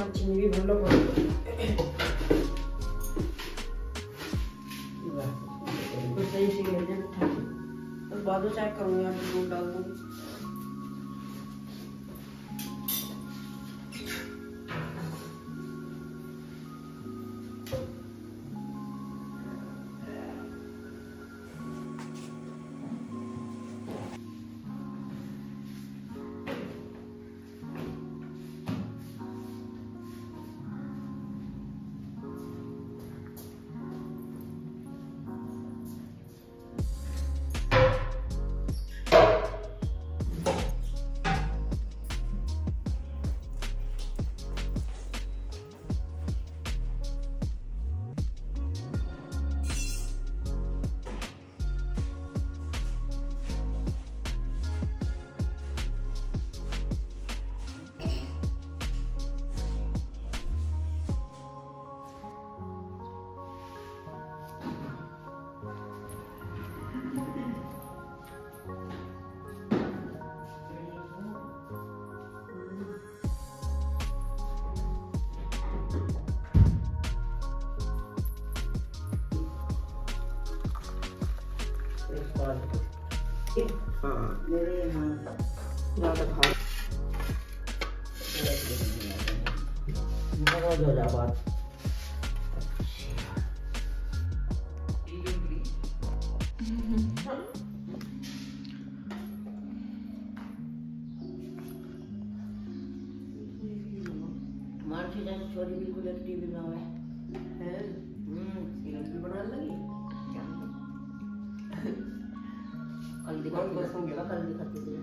चीनी भी भर लो सही से और बाद में चेक करूँगी यहाँ पे दूध डाल दूँगी। हाँ मेरे यहाँ ज़्यादा खा बहुत हो जा बात। हमारे छोरी बिल्कुल एक्टिव ना हुआ है सीरियल बनाने लगी कल दिखाती थी।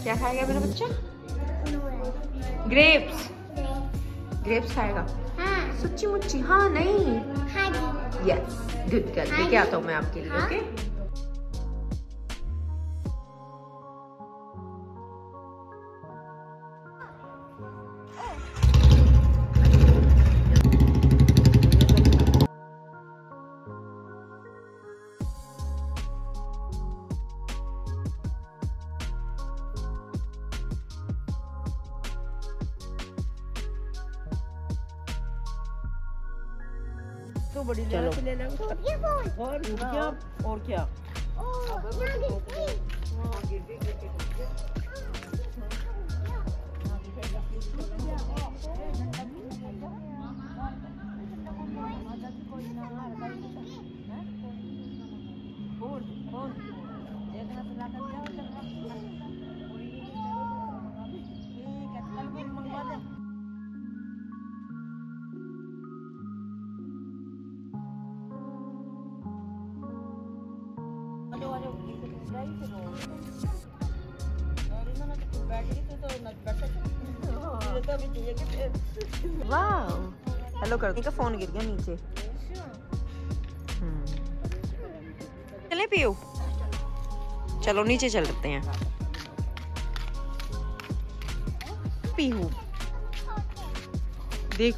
क्या खाएगा मेरा बच्चा? ग्रेप्स। ग्रेप्स खाएगा? हाँ। सच्ची मुच्ची? हाँ नहीं। हाँ जी। Yes good girl. लेके आता हूँ मैं आपके लिए। ओके तो बड़ी ले चलो। ले ले और क्या और क्या वाह, हेलो कर का फोन गिर गया नीचे। चले पियो, चलो नीचे चलते हैं। पीहू देख